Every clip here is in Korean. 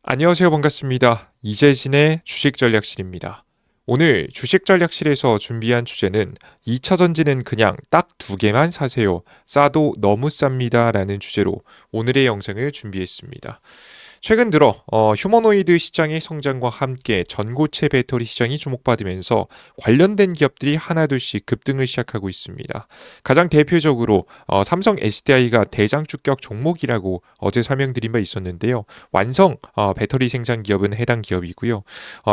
안녕하세요. 반갑습니다. 이재진의 주식전략실입니다. 오늘 주식전략실에서 준비한 주제는 2차 전지는 그냥 딱 두 개만 사세요. 싸도 너무 쌉니다. 라는 주제로 오늘의 영상을 준비했습니다. 최근 들어 휴머노이드 시장의 성장과 함께 전고체 배터리 시장이 주목받으면서 관련된 기업들이 하나둘씩 급등을 시작하고 있습니다. 가장 대표적으로 삼성 SDI가 대장 주격 종목이라고 어제 설명드린 바 있었는데요. 완성 배터리 생산 기업은 해당 기업이고요.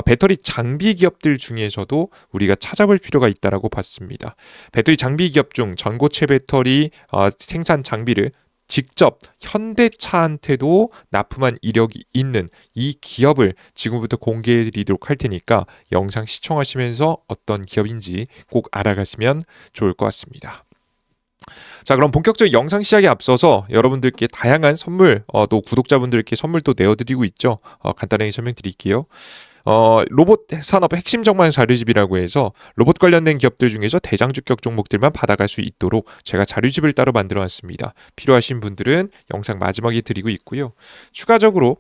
배터리 장비 기업들 중에서도 우리가 찾아볼 필요가 있다라고 봤습니다. 배터리 장비 기업 중 전고체 배터리 생산 장비를 직접 현대차한테도 납품한 이력이 있는 이 기업을 지금부터 공개해 드리도록 할 테니까 영상 시청하시면서 어떤 기업인지 꼭 알아가시면 좋을 것 같습니다. 자, 그럼 본격적인 영상 시작에 앞서서 여러분들께 다양한 선물, 또 구독자분들께 선물도 내어드리고 있죠. 간단하게 설명드릴게요. 로봇 산업 핵심 정말 자료집이라고 해서 로봇 관련된 기업들 중에서 대장 주격 종목들만 받아갈 수 있도록 제가 자료집을 따로 만들어 놨습니다. 필요하신 분들은 영상 마지막에 드리고 있고요. 추가적으로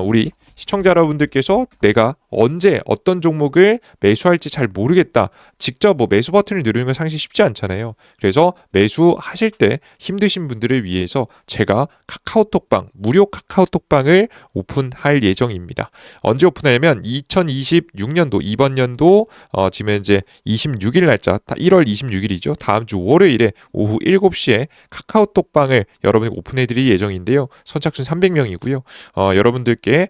우리 시청자 여러분들께서 내가 언제 어떤 종목을 매수할지 잘 모르겠다. 직접 매수 버튼을 누르는 건 상당히 쉽지 않잖아요. 그래서 매수하실 때 힘드신 분들을 위해서 제가 카카오톡방, 무료 카카오톡방을 오픈할 예정입니다. 언제 오픈하냐면 2026년도 이번 연도 지금 현재 26일 날짜 1월 26일이죠. 다음 주 월요일에 오후 7시에 카카오톡방을 여러분이 오픈해 드릴 예정인데요. 선착순 300명이고요. 여러분들께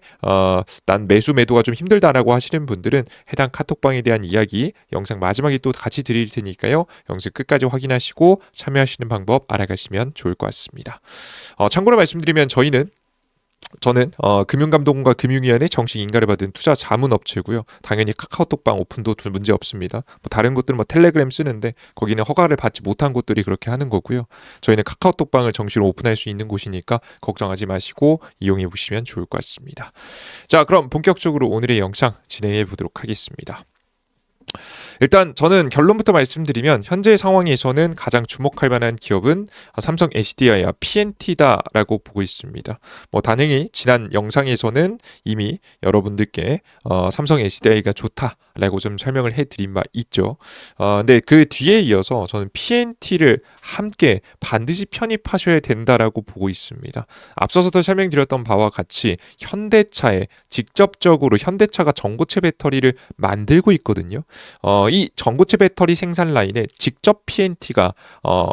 난 매도가 좀 힘들다라고 하시는 분들은 해당 카톡방에 대한 이야기 영상 마지막에 또 같이 드릴 테니까요. 영상 끝까지 확인하시고 참여하시는 방법 알아가시면 좋을 것 같습니다. 참고로 말씀드리면 저는 금융감독원과 금융위원회 정식 인가를 받은 투자 자문업체고요. 당연히 카카오톡방 오픈도 문제 없습니다. 다른 곳들은 텔레그램 쓰는데 거기는 허가를 받지 못한 곳들이 그렇게 하는 거고요. 저희는 카카오톡방을 정식으로 오픈할 수 있는 곳이니까 걱정하지 마시고 이용해 보시면 좋을 것 같습니다. 자, 그럼 본격적으로 오늘의 영상 진행해 보도록 하겠습니다. 일단 저는 결론부터 말씀드리면 현재 상황에서는 가장 주목할 만한 기업은 삼성 SDI와 PNT다라고 보고 있습니다. 당연히 지난 영상에서는 이미 여러분들께 삼성 SDI가 좋다라고 좀 설명을 해드린 바 있죠. 근데 그 뒤에 이어서 저는 PNT를 함께 반드시 편입하셔야 된다라고 보고 있습니다. 앞서서도 설명드렸던 바와 같이 현대차에 직접적으로 현대차가 전고체 배터리를 만들고 있거든요. 이 전고체 배터리 생산 라인에 직접 PNT가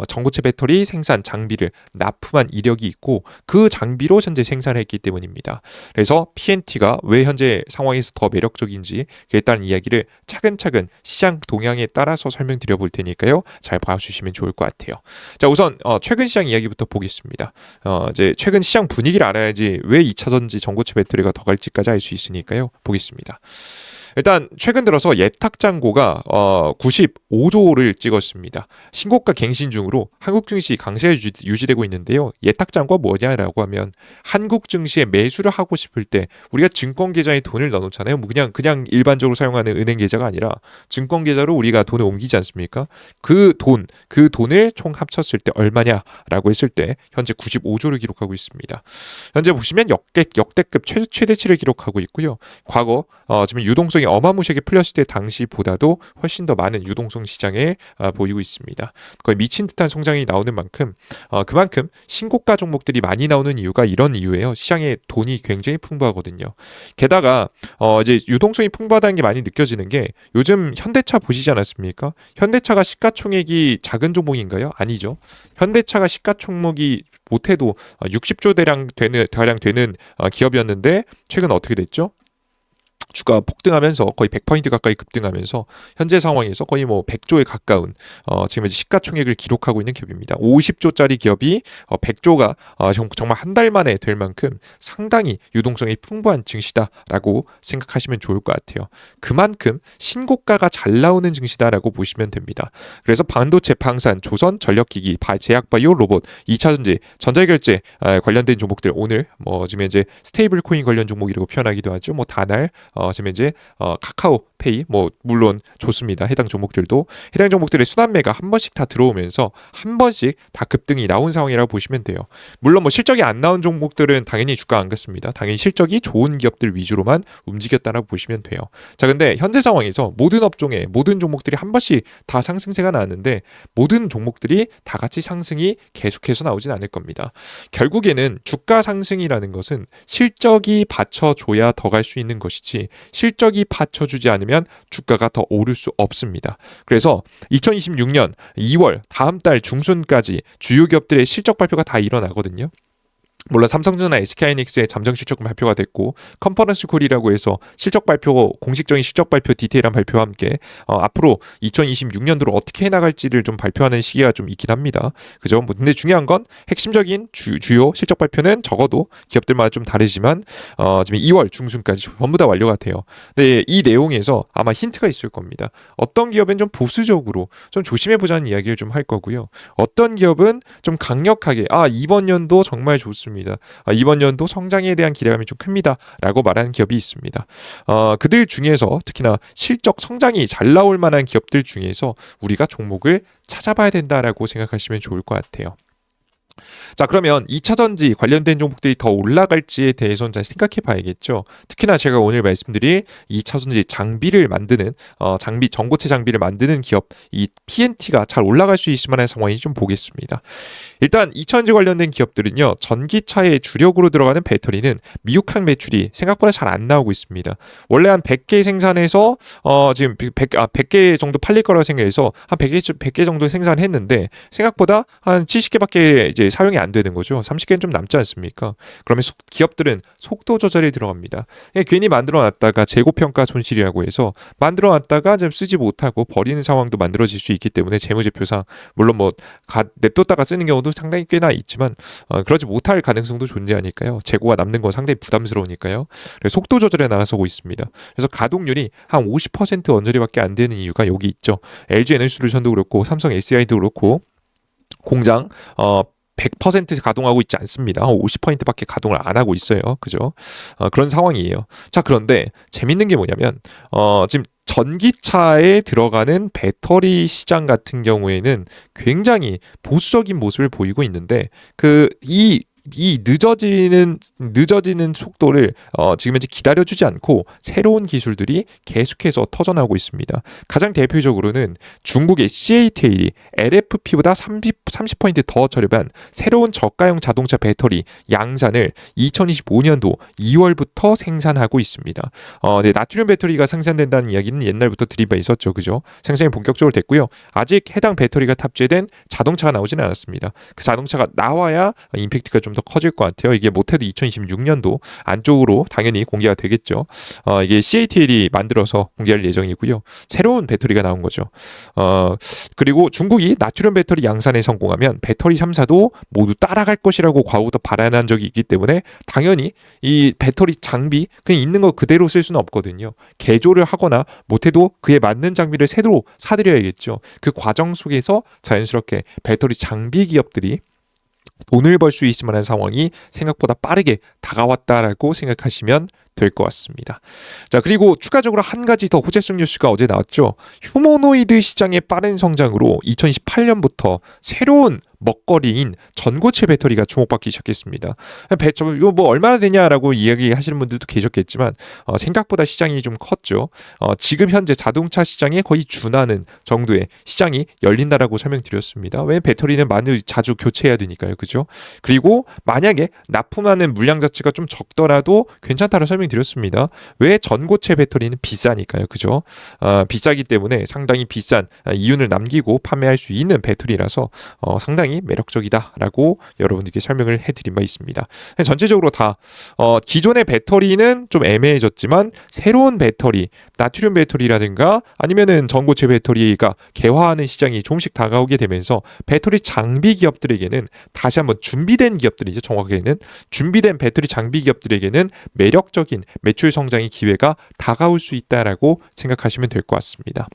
전고체 배터리 생산 장비를 납품한 이력이 있고 그 장비로 현재 생산했기 때문입니다. 그래서 PNT가 왜 현재 상황에서 더 매력적인지 그에 따른 이야기를 차근차근 시장 동향에 따라서 설명드려 볼 테니까요. 잘 봐주시면 좋을 것 같아요. 자, 우선 최근 시장 이야기부터 보겠습니다. 이제 최근 시장 분위기를 알아야지 왜 2차 전지 전고체 배터리가 더 갈지까지 알 수 있으니까요. 보겠습니다. 일단 최근 들어서 예탁잔고가 95조를 찍었습니다. 신고가 갱신 중으로 한국 증시 강세가 유지되고 있는데요. 예탁잔고가 뭐냐라고 하면 한국 증시에 매수를 하고 싶을 때 우리가 증권 계좌에 돈을 넣어놓잖아요. 그냥 일반적으로 사용하는 은행 계좌가 아니라 증권 계좌로 우리가 돈을 옮기지 않습니까? 그 돈을 총 합쳤을 때 얼마냐라고 했을 때 현재 95조를 기록하고 있습니다. 현재 보시면 역대급 최대치를 기록하고 있고요. 과거 지금 유동성이 어마무시하게 풀렸을 때 당시보다도 훨씬 더 많은 유동성 시장에 보이고 있습니다. 거의 미친 듯한 성장이 나오는 만큼 그만큼 신고가 종목들이 많이 나오는 이유가 이런 이유예요. 시장에 돈이 굉장히 풍부하거든요. 게다가 이제 유동성이 풍부하다는 게 많이 느껴지는 게 요즘 현대차 보시지 않았습니까? 현대차가 시가총액이 작은 종목인가요? 아니죠. 현대차가 시가총액이 못해도 60조 대량 되는 기업이었는데 최근 어떻게 됐죠? 주가 폭등하면서 거의 100% 가까이 급등하면서 현재 상황에서 거의 100조에 가까운 지금 이제 시가총액을 기록하고 있는 기업입니다. 50조짜리 기업이 100조가 정말 한 달 만에 될 만큼 상당히 유동성이 풍부한 증시다라고 생각하시면 좋을 것 같아요. 그만큼 신고가가 잘 나오는 증시다라고 보시면 됩니다. 그래서 반도체, 방산, 조선, 전력기기, 제약바이오, 로봇, 2차전지, 전자결제 관련된 종목들 오늘 지금 이제 스테이블 코인 관련 종목이라고 표현하기도 하죠. 다날 지금 이제 카카오페이 뭐 물론 좋습니다. 해당 종목들도 해당 종목들의 순환매가 한 번씩 다 들어오면서 한 번씩 다 급등이 나온 상황이라고 보시면 돼요. 물론 뭐 실적이 안 나온 종목들은 당연히 주가 안 갔습니다. 당연히 실적이 좋은 기업들 위주로만 움직였다라고 보시면 돼요. 자, 근데 현재 상황에서 모든 업종의 모든 종목들이 한 번씩 다 상승세가 나왔는데 모든 종목들이 다 같이 상승이 계속해서 나오진 않을 겁니다. 결국에는 주가 상승이라는 것은 실적이 받쳐줘야 더 갈 수 있는 것이지 실적이 받쳐주지 않으면 주가가 더 오를 수 없습니다. 그래서 2026년 2월 다음 달 중순까지 주요 기업들의 실적 발표가 다 일어나거든요. 물론 삼성전자 SK하이닉스의 잠정 실적 발표가 됐고 컨퍼런스 콜이라고 해서 실적 발표 공식적인 실적 발표 디테일한 발표와 함께 앞으로 2026년도로 어떻게 해나갈지를 좀 발표하는 시기가 좀 있긴 합니다. 그죠? 뭐 근데 중요한 건 핵심적인 주요 실적 발표는 적어도 기업들마다 좀 다르지만 지금 2월 중순까지 전부 다 완료가 돼요. 근데 이 내용에서 아마 힌트가 있을 겁니다. 어떤 기업은 좀 보수적으로 좀 조심해 보자는 이야기를 좀 할 거고요. 어떤 기업은 좀 강력하게 이번 연도 정말 좋습니다. 이번 연도 성장에 대한 기대감이 좀 큽니다. 라고 말하는 기업이 있습니다. 그들 중에서 특히나 실적 성장이 잘 나올 만한 기업들 중에서 우리가 종목을 찾아봐야 된다라고 생각하시면 좋을 것 같아요. 자, 그러면 2차전지 관련된 종목들이 더 올라갈지에 대해서는 잘 생각해 봐야겠죠. 특히나 제가 오늘 말씀드릴 2차전지 장비를 만드는 전고체 장비를 만드는 기업 이 PNT가 잘 올라갈 수 있을 만한 상황이 좀 보겠습니다. 일단 2차전지 관련된 기업들은요. 전기차의 주력으로 들어가는 배터리는 미국항 매출이 생각보다 잘 안 나오고 있습니다. 원래 한 100개 생산해서 지금 100개 정도 팔릴 거라고 생각해서 한 100개 정도 생산했는데 생각보다 한 70개밖에 이제 사용이 안 되는 거죠. 30개는 좀 남지 않습니까? 그러면 기업들은 속도 조절에 들어갑니다. 괜히 만들어놨다가 재고평가 손실이라고 해서 만들어놨다가 좀 쓰지 못하고 버리는 상황도 만들어질 수 있기 때문에 재무제표상 물론 뭐 냅뒀다가 쓰는 경우도 상당히 꽤나 있지만 그러지 못할 가능성도 존재하니까요. 재고가 남는 건 상당히 부담스러우니까요. 그래서 속도 조절에 나서고 있습니다. 그래서 가동률이 한 50% 언저리밖에 안 되는 이유가 여기 있죠. LG 에너지솔루션도 그렇고 삼성 SDI도 그렇고 공장 100% 가동하고 있지 않습니다. 50%밖에 가동을 안 하고 있어요. 그죠? 그런 상황이에요. 자, 그런데 재밌는 게 뭐냐면 지금 전기차에 들어가는 배터리 시장 같은 경우에는 굉장히 보수적인 모습을 보이고 있는데 이 늦어지는 속도를 지금 현재 기다려주지 않고 새로운 기술들이 계속해서 터져나오고 있습니다. 가장 대표적으로는 중국의 CATL이 LFP보다 30% 더 저렴한 새로운 저가형 자동차 배터리 양산을 2025년도 2월부터 생산하고 있습니다. 네, 나트륨 배터리가 생산된다는 이야기는 옛날부터 드립에 있었죠. 그죠? 생산이 본격적으로 됐고요. 아직 해당 배터리가 탑재된 자동차가 나오지는 않았습니다. 그 자동차가 나와야 임팩트가 좀 더 커질 것 같아요. 이게 못해도 2026년도 안쪽으로 당연히 공개가 되겠죠. 이게 CATL이 만들어서 공개할 예정이고요. 새로운 배터리가 나온 거죠. 그리고 중국이 나트륨 배터리 양산에 성공하면 배터리 3사도 모두 따라갈 것이라고 과거부터 발언한 적이 있기 때문에 당연히 이 배터리 장비 그냥 있는 거 그대로 쓸 수는 없거든요. 개조를 하거나 못해도 그에 맞는 장비를 새로 사들여야겠죠. 그 과정 속에서 자연스럽게 배터리 장비 기업들이 돈을 벌 수 있을 만한 상황이 생각보다 빠르게 다가왔다라고 생각하시면 될 것 같습니다. 자, 그리고 추가적으로 한 가지 더 호재성 뉴스가 어제 나왔죠. 휴머노이드 시장의 빠른 성장으로 2018년부터 새로운 먹거리인 전고체 배터리가 주목받기 시작했습니다. 이거 뭐 얼마나 되냐라고 이야기하시는 분들도 계셨겠지만 생각보다 시장이 좀 컸죠. 지금 현재 자동차 시장에 거의 준하는 정도의 시장이 열린다라고 설명드렸습니다. 왜 배터리는 많이 자주 교체해야 되니까요, 그죠? 그리고 만약에 납품하는 물량 자체가 좀 적더라도 괜찮다고 설명드렸습니다. 왜 전고체 배터리는 비싸니까요, 그죠? 비싸기 때문에 상당히 비싼 이윤을 남기고 판매할 수 있는 배터리라서 상당히 매력적이다라고 여러분들께 설명을 해드린 바 있습니다. 전체적으로 다 기존의 배터리는 좀 애매해졌지만 새로운 배터리, 나트륨 배터리라든가 아니면은 전고체 배터리가 개화하는 시장이 조금씩 다가오게 되면서 배터리 장비 기업들에게는 다시 한번 준비된 기업들이죠. 정확하게는 준비된 배터리 장비 기업들에게는 매력적인 매출 성장의 기회가 다가올 수 있다라고 생각하시면 될 것 같습니다.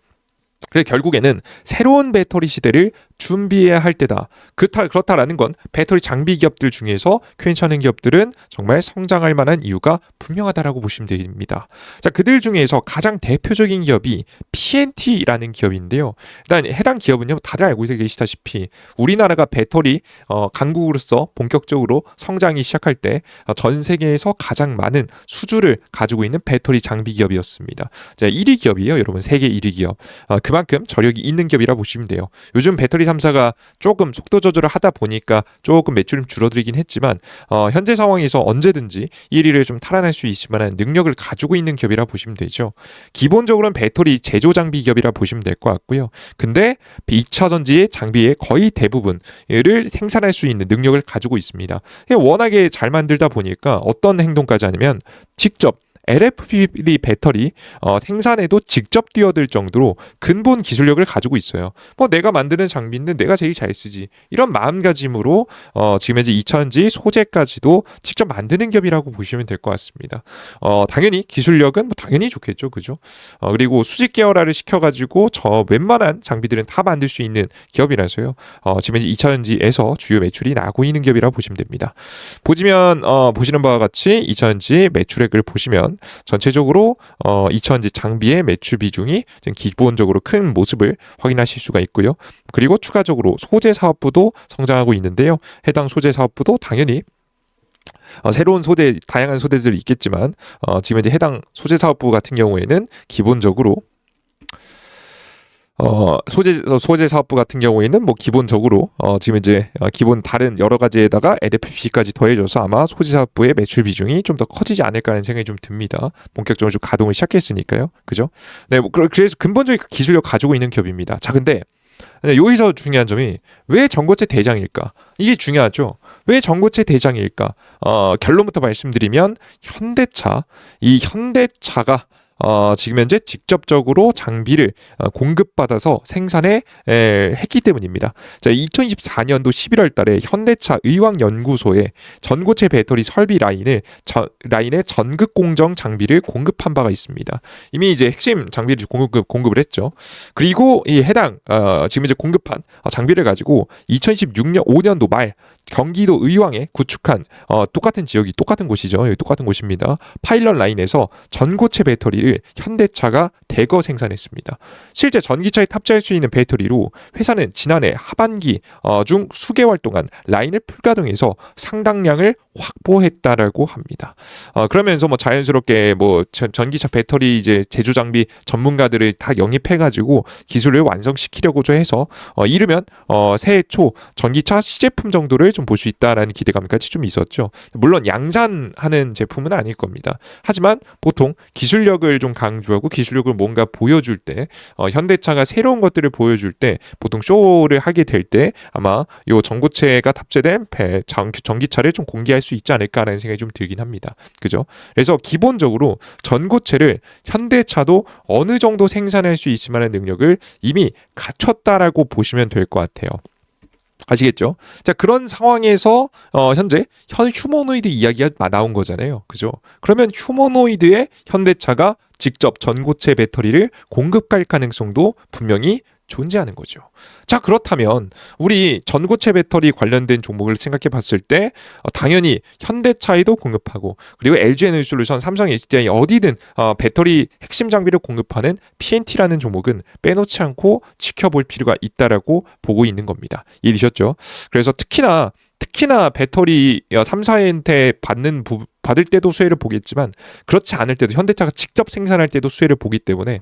그래서 결국에는 새로운 배터리 시대를 준비해야 할 때다. 그렇다라는 건 배터리 장비 기업들 중에서 괜찮은 기업들은 정말 성장할 만한 이유가 분명하다라고 보시면 됩니다. 자, 그들 중에서 가장 대표적인 기업이 PNT라는 기업인데요. 일단 해당 기업은요, 다들 알고 계시다시피 우리나라가 배터리 강국으로서 본격적으로 성장이 시작할 때 전 세계에서 가장 많은 수주를 가지고 있는 배터리 장비 기업이었습니다. 자, 1위 기업이에요, 여러분. 세계 1위 기업. 그만큼 저력이 있는 기업이라 보시면 돼요. 요즘 배터리 3사가 조금 속도 조절을 하다 보니까 조금 매출이 줄어들긴 했지만 현재 상황에서 언제든지 1위를 좀 탈환할 수 있을 만한 능력을 가지고 있는 기업이라 보시면 되죠. 기본적으로는 배터리 제조 장비 기업이라 보시면 될 것 같고요. 근데 2차 전지의 장비의 거의 대부분을 생산할 수 있는 능력을 가지고 있습니다. 워낙에 잘 만들다 보니까 어떤 행동까지 하냐면 직접 LFP 배터리 생산에도 직접 뛰어들 정도로 근본 기술력을 가지고 있어요. 뭐 내가 만드는 장비인데 내가 제일 잘 쓰지, 이런 마음가짐으로 지금 현재 2차전지 소재까지도 직접 만드는 기업이라고 보시면 될 것 같습니다. 당연히 기술력은 뭐 당연히 좋겠죠, 그죠? 그리고 수직 계열화를 시켜가지고 저 웬만한 장비들은 다 만들 수 있는 기업이라서요. 지금 현재 2차전지에서 주요 매출이 나고 있는 기업이라고 보시면 됩니다. 보시는 바와 같이 2차전지 매출액을 보시면 전체적으로 2차전지 장비의 매출 비중이 기본적으로 큰 모습을 확인하실 수가 있고요. 그리고 추가적으로 소재 사업부도 성장하고 있는데요. 해당 소재 사업부도 당연히 새로운 소재, 다양한 소재들이 있겠지만 지금 이제 해당 소재 사업부 같은 경우에는 기본적으로 소재 사업부 같은 경우에는 뭐 기본적으로 지금 이제 기본 다른 여러 가지에다가 LFP까지 더해져서 아마 소재 사업부의 매출 비중이 좀 더 커지지 않을까 하는 생각이 좀 듭니다. 본격적으로 좀 가동을 시작했으니까요. 그죠? 네, 뭐 그래서 근본적인 기술력 가지고 있는 기업입니다. 자, 근데 여기서 중요한 점이 왜 전고체 대장일까? 이게 중요하죠. 왜 전고체 대장일까? 결론부터 말씀드리면 이 현대차가 지금 현재 직접적으로 장비를 공급받아서 생산해 했기 때문입니다. 자, 2024년도 11월 달에 현대차 의왕연구소에 전고체 배터리 설비 라인의 전극 공정 장비를 공급한 바가 있습니다. 이미 이제 핵심 장비를 공급을 했죠. 그리고 이 해당 지금 이제 공급한 장비를 가지고 2016년 5년도 말 경기도 의왕에 구축한 똑같은 지역이 똑같은 곳이죠. 여기 똑같은 곳입니다. 파일럿 라인에서 전고체 배터리를 현대차가 대거 생산했습니다. 실제 전기차에 탑재할 수 있는 배터리로 회사는 지난해 하반기 중 수개월 동안 라인을 풀가동해서 상당량을 확보했다라고 합니다. 그러면서 뭐 자연스럽게 뭐 전기차 배터리 이제 제조 장비 전문가들을 다 영입해가지고 기술을 완성시키려고 해서 이르면 새해 초 전기차 시제품 정도를 좀 볼 수 있다라는 기대감까지 좀 있었죠. 물론 양산하는 제품은 아닐 겁니다. 하지만 보통 기술력을 좀 강조하고 기술력을 뭔가 보여줄 때 현대차가 새로운 것들을 보여줄 때 보통 쇼를 하게 될 때 아마 이 전고체가 탑재된 전기차를 좀 공개할 수 있지 않을까라는 생각이 좀 들긴 합니다. 그죠? 그래서 기본적으로 전고체를 현대차도 어느 정도 생산할 수 있을 만한 능력을 이미 갖췄다라고 보시면 될 것 같아요. 아시겠죠? 자, 그런 상황에서 현재 휴머노이드 이야기가 나온 거잖아요. 그죠? 그러면 휴머노이드의 현대차가 직접 전고체 배터리를 공급할 가능성도 분명히 존재하는 거죠. 자, 그렇다면 우리 전고체 배터리 관련된 종목을 생각해 봤을 때 당연히 현대차에도 공급하고 그리고 LG에너지솔루션, 삼성 SDI 어디든 배터리 핵심 장비를 공급하는 PNT라는 종목은 빼놓지 않고 지켜볼 필요가 있다라고 보고 있는 겁니다. 이해되셨죠? 그래서 특히나 배터리 3사한테 받을 때도 수혜를 보겠지만 그렇지 않을 때도 현대차가 직접 생산할 때도 수혜를 보기 때문에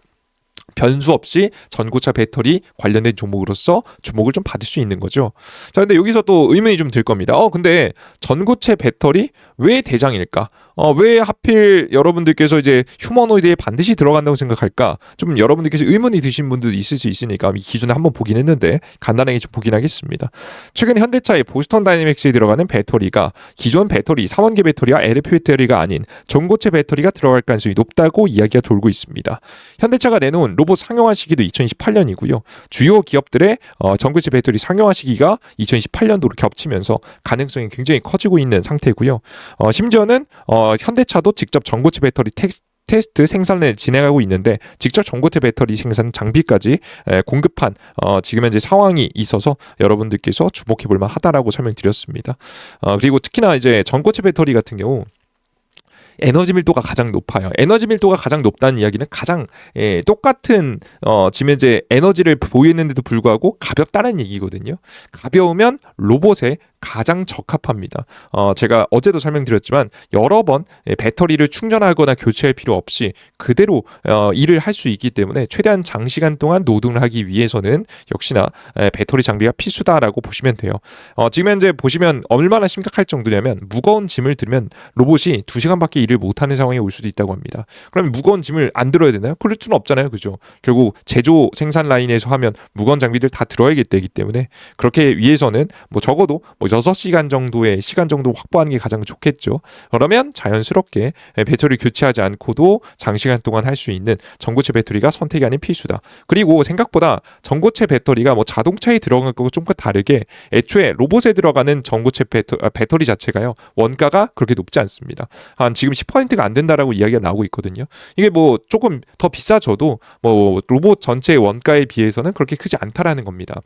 변수 없이 전고차 배터리 관련된 종목으로서 주목을 좀 받을 수 있는 거죠. 자, 근데 여기서 또 의문이 좀 들 겁니다. 근데 전고체 배터리 왜 대장일까? 왜 하필 여러분들께서 이제 휴머노이드에 반드시 들어간다고 생각할까? 좀 여러분들께서 의문이 드신 분들도 있을 수 있으니까 이 기준에 한번 보긴 했는데 간단하게 좀 보긴 하겠습니다. 최근에 현대차의 보스턴 다이내믹스에 들어가는 배터리가 기존 배터리, 삼원계 배터리와 LFP 배터리가 아닌 전고체 배터리가 들어갈 가능성이 높다고 이야기가 돌고 있습니다. 현대차가 내놓은 로봇 상용화 시기도 2018년이고요. 주요 기업들의 전고체 배터리 상용화 시기가 2018년도로 겹치면서 가능성이 굉장히 커지고 있는 상태고요. 심지어는 현대차도 직접 전고체 배터리 테스트 생산을 진행하고 있는데 직접 전고체 배터리 생산 장비까지 공급한 지금 현재 상황이 있어서 여러분들께서 주목해 볼 만하다라고 설명드렸습니다. 그리고 특히나 이제 전고체 배터리 같은 경우 에너지 밀도가 가장 높아요. 에너지 밀도가 가장 높다는 이야기는 가장 똑같은 지금 현재 에너지를 보이는데도 불구하고 가볍다는 얘기거든요. 가벼우면 로봇에 가장 적합합니다. 제가 어제도 설명드렸지만 여러 번 배터리를 충전하거나 교체할 필요 없이 그대로 일을 할 수 있기 때문에 최대한 장시간 동안 노동을 하기 위해서는 역시나 배터리 장비가 필수다라고 보시면 돼요. 지금 현재 보시면 얼마나 심각할 정도냐면 무거운 짐을 들면 로봇이 2시간밖에 일을 못하는 상황이 올 수도 있다고 합니다. 그럼 무거운 짐을 안 들어야 되나요? 그럴 수는 없잖아요. 그죠? 결국 제조 생산 라인에서 하면 무거운 장비들 다 들어야 되기 때문에 그렇게 위해서는 뭐 적어도 뭐 6시간 정도의 시간 정도 확보하는 게 가장 좋겠죠. 그러면 자연스럽게 배터리 교체하지 않고도 장시간 동안 할 수 있는 전고체 배터리가 선택이 아닌 필수다. 그리고 생각보다 전고체 배터리가 뭐 자동차에 들어간 거고 좀 다르게 애초에 로봇에 들어가는 전고체 배터리 자체가요. 원가가 그렇게 높지 않습니다. 한 지금 10%가 안 된다라고 이야기가 나오고 있거든요. 이게 뭐 조금 더 비싸져도 뭐 로봇 전체의 원가에 비해서는 그렇게 크지 않다라는 겁니다.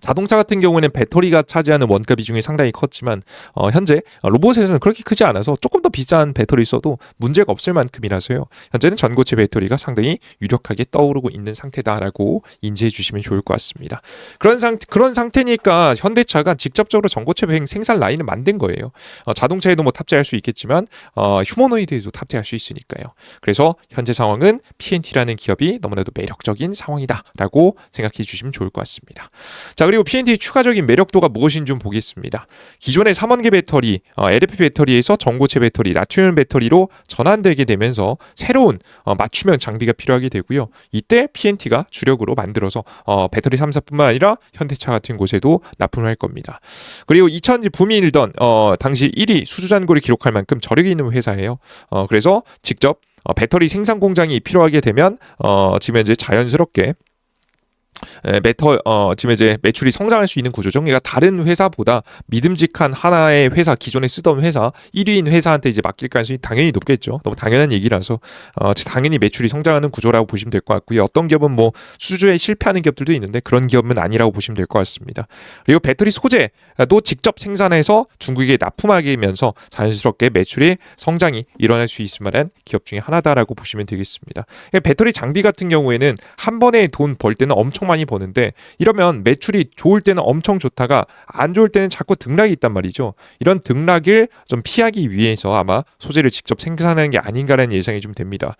자동차 같은 경우에는 배터리가 차지하는 원가 비중이 상당히 컸지만 현재 로봇에서는 그렇게 크지 않아서 조금 더 비싼 배터리 써도 문제가 없을 만큼이라서요. 현재는 전고체 배터리가 상당히 유력하게 떠오르고 있는 상태다라고 인지해 주시면 좋을 것 같습니다. 그런 상태니까 현대차가 직접적으로 전고체 생산 라인을 만든 거예요. 자동차에도 뭐 탑재할 수 있겠지만 휴머노이드에도 탑재할 수 있으니까요. 그래서 현재 상황은 P&T라는 기업이 너무나도 매력적인 상황이다라고 생각해 주시면 좋을 것 같습니다. 자, 그리고 P&T의 추가적인 매력도가 무엇인지 좀 보겠습니다. 기존의 3원계 배터리, LFP 배터리에서 전고체 배터리, 나트륨 배터리로 전환되게 되면서 새로운 맞춤형 장비가 필요하게 되고요. 이때 P&T가 주력으로 만들어서 배터리 3사뿐만 아니라 현대차 같은 곳에도 납품을 할 겁니다. 그리고 2000년 붐이 일던 당시 1위 수주잔고를 기록할 만큼 저력이 있는 회사예요. 그래서 직접 배터리 생산 공장이 필요하게 되면 지금 현재 자연스럽게 지금 이제 매출이 성장할 수 있는 구조죠. 그러니까 다른 회사보다 믿음직한 하나의 회사, 기존에 쓰던 회사, 1위인 회사한테 이제 맡길 가능성이 당연히 높겠죠. 너무 당연한 얘기라서 당연히 매출이 성장하는 구조라고 보시면 될 것 같고요. 어떤 기업은 뭐 수주에 실패하는 기업들도 있는데 그런 기업은 아니라고 보시면 될 것 같습니다. 그리고 배터리 소재도 직접 생산해서 중국에 납품하면서 자연스럽게 매출의 성장이 일어날 수 있을 만한 기업 중에 하나다라고 보시면 되겠습니다. 배터리 장비 같은 경우에는 한 번에 돈 벌 때는 엄청 많이 버는데 이러면 매출이 좋을 때는 엄청 좋다가 안 좋을 때는 자꾸 등락이 있단 말이죠. 이런 등락을 좀 피하기 위해서 아마 소재를 직접 생산하는 게 아닌가라는 예상이 좀 됩니다.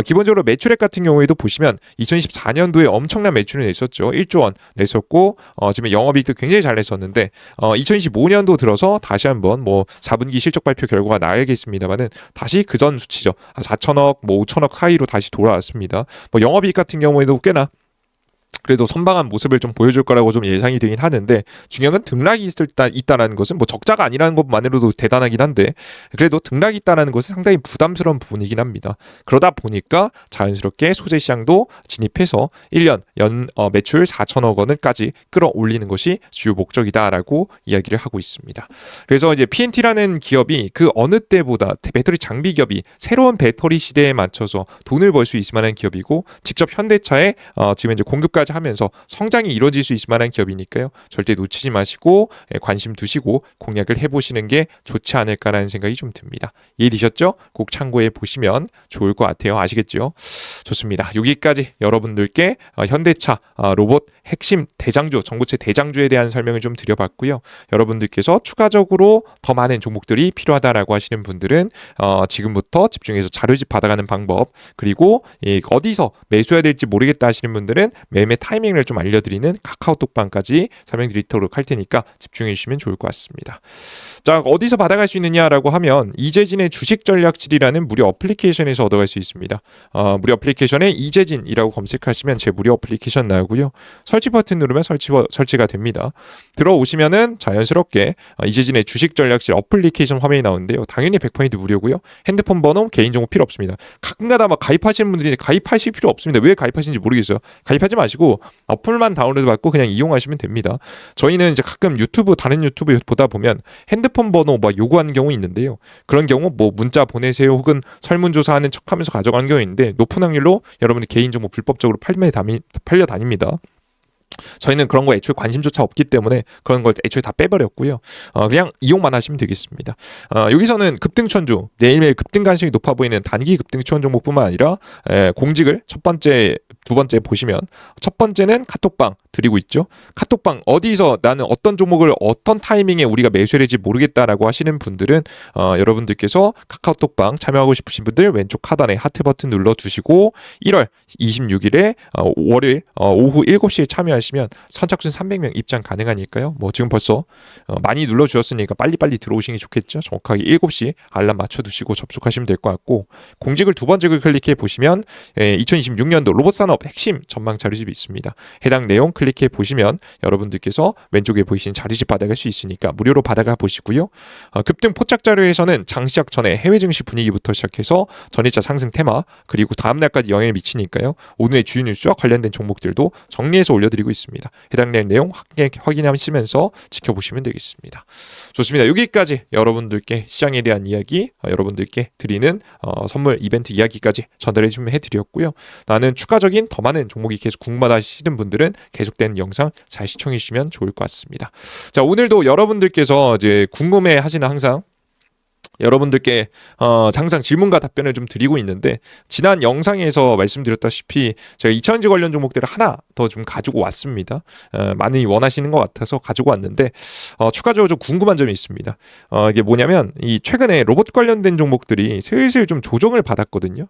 기본적으로 매출액 같은 경우에도 보시면 2024년도에 엄청난 매출을 냈었죠. 1조 원 냈었고 지금 영업이익도 굉장히 잘 냈었는데 2025년도 들어서 다시 한번 뭐 4분기 실적 발표 결과가 나야겠습니다만은 다시 그전 수치죠. 4천억, 뭐 5천억 사이로 다시 돌아왔습니다. 뭐 영업이익 같은 경우에도 꽤나 그래도 선방한 모습을 좀 보여줄 거라고 좀 예상이 되긴 하는데 중요한 건 등락이 있다라는 것은 뭐 적자가 아니라는 것만으로도 대단하긴 한데 그래도 등락이 있다라는 것은 상당히 부담스러운 부분이긴 합니다. 그러다 보니까 자연스럽게 소재 시장도 진입해서 1년 매출 4천억 원까지 끌어올리는 것이 주요 목적이다라고 이야기를 하고 있습니다. 그래서 이제 P&T라는 기업이 그 어느 때보다 배터리 장비 기업이 새로운 배터리 시대에 맞춰서 돈을 벌 수 있을 만한 기업이고 직접 현대차에 지금 이제 공급까지 하면서 성장이 이루어질 수 있을 만한 기업이니까요. 절대 놓치지 마시고 관심 두시고 공략을 해보시는 게 좋지 않을까라는 생각이 좀 듭니다. 이해되셨죠? 꼭 참고해 보시면 좋을 것 같아요. 아시겠죠? 좋습니다. 여기까지 여러분들께 현대차 로봇 핵심 대장주, 전고체 대장주에 대한 설명을 좀 드려봤고요. 여러분들께서 추가적으로 더 많은 종목들이 필요하다라고 하시는 분들은 지금부터 집중해서 자료집 받아가는 방법 그리고 어디서 매수해야 될지 모르겠다 하시는 분들은 매매 타이밍을 좀 알려드리는 카카오톡방까지 설명드리도록 할 테니까 집중해 주시면 좋을 것 같습니다. 자, 어디서 받아갈 수 있느냐라고 하면 이재진의 주식 전략실이라는 무료 어플리케이션에서 얻어갈 수 있습니다. 무료 어플리케이션 어플리케이션에 이재진이라고 검색하시면 제 무료 어플리케이션 나오고요. 설치 버튼 누르면 설치가 됩니다. 들어오시면은 자연스럽게 이재진의 주식 전략실 어플리케이션 화면이 나오는데요. 당연히 100% 무료고요. 핸드폰 번호, 개인정보 필요 없습니다. 가끔가다 막 가입하시는 분들이 가입하실 필요 없습니다. 왜 가입하시는지 모르겠어요. 가입하지 마시고 어플만 다운로드 받고 그냥 이용하시면 됩니다. 저희는 이제 가끔 다른 유튜브 보다 보면 핸드폰 번호 막 요구하는 경우 있는데요. 그런 경우 뭐 문자 보내세요 혹은 설문조사하는 척하면서 가져가는 경우 있는데 높은 확률로 여러분의 개인정보 불법적으로 팔려 다닙니다. 저희는 그런 거 애초에 관심조차 없기 때문에 그런 걸 애초에 다 빼버렸고요. 그냥 이용만 하시면 되겠습니다. 여기서는 급등천주, 매일매일 급등 가능성이 높아 보이는 단기 급등천 종목뿐만 아니라 공직을 첫 번째, 두 번째 보시면 첫 번째는 카톡방 드리고 있죠. 카톡방 어디서 나는 어떤 종목을 어떤 타이밍에 우리가 매수해야 될지 모르겠다라고 하시는 분들은 여러분들께서 카카오톡방 참여하고 싶으신 분들 왼쪽 하단에 하트 버튼 눌러주시고 1월 26일에 월요일 오후 7시에 참여하시면 선착순 300명 입장 가능하니까요. 뭐 지금 벌써 많이 눌러주셨으니까 빨리빨리 들어오시는 게 좋겠죠. 정확하게 7시 알람 맞춰두시고 접속하시면 될 것 같고 공직을 두 번째 클릭해 보시면 2026년도 로봇산업 핵심 전망 자료집이 있습니다. 해당 내용 클릭해 보시면 여러분들께서 왼쪽에 보이시는 자료집 받아갈 수 있으니까 무료로 받아가 보시고요. 급등 포착 자료에서는 장 시작 전에 해외 증시 분위기부터 시작해서 전일자 상승 테마 그리고 다음 날까지 영향을 미치니까요. 오늘의 주요 뉴스와 관련된 종목들도 정리해서 올려드리고 있습니다. 해당 내용 확인하시면서 지켜보시면 되겠습니다. 좋습니다. 여기까지 여러분들께 시장에 대한 이야기, 여러분들께 드리는 선물 이벤트 이야기까지 전달해 주면 해드렸고요. 나는 추가적인 더 많은 종목이 계속 궁금하다 하시는 분들은 계속되는 영상 잘 시청해 주시면 좋을 것 같습니다. 자, 오늘도 여러분들께서 이제 궁금해 하시는 항상 여러분들께 항상 질문과 답변을 좀 드리고 있는데 지난 영상에서 말씀드렸다시피 제가 2차전지 관련 종목들을 하나 더 좀 가지고 왔습니다. 많이 원하시는 것 같아서 가지고 왔는데 추가적으로 좀 궁금한 점이 있습니다. 이게 뭐냐면 이 최근에 로봇 관련된 종목들이 슬슬 좀 조정을 받았거든요.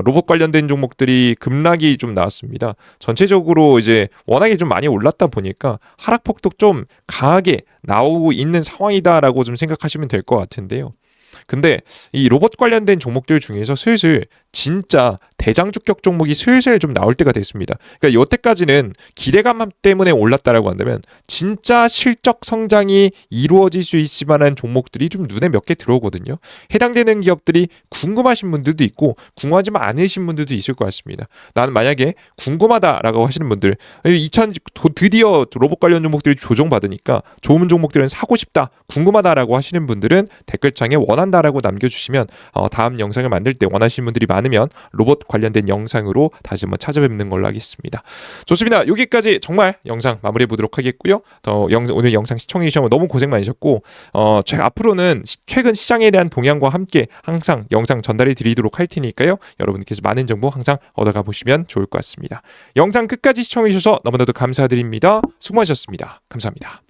로봇 관련된 종목들이 급락이 좀 나왔습니다. 전체적으로 이제 워낙에 좀 많이 올랐다 보니까 하락폭도 좀 강하게 나오고 있는 상황이다라고 좀 생각하시면 될 것 같은데요. 근데 이 로봇 관련된 종목들 중에서 슬슬 진짜 대장주격 종목이 슬슬 좀 나올 때가 됐습니다. 그러니까 여태까지는 기대감 때문에 올랐다라고 한다면 진짜 실적 성장이 이루어질 수 있을 만한 종목들이 좀 눈에 몇 개 들어오거든요. 해당되는 기업들이 궁금하신 분들도 있고 궁금하지만 않으신 분들도 있을 것 같습니다. 나는 만약에 궁금하다라고 하시는 분들 드디어 로봇 관련 종목들이 조정받으니까 좋은 종목들은 사고 싶다, 궁금하다라고 하시는 분들은 댓글창에 원한다라고 남겨주시면 다음 영상을 만들 때 원하시는 분들이 많으면 로봇 관련된 영상으로 다시 한번 찾아뵙는 걸로 하겠습니다. 좋습니다. 여기까지 정말 영상 마무리해 보도록 하겠고요. 오늘 영상 시청해 주셔서 너무 고생 많으셨고 앞으로는 최근 시장에 대한 동향과 함께 항상 영상 전달해 드리도록 할 테니까요. 여러분께서 많은 정보 항상 얻어가 보시면 좋을 것 같습니다. 영상 끝까지 시청해 주셔서 너무나도 감사드립니다. 수고 많으셨습니다. 감사합니다.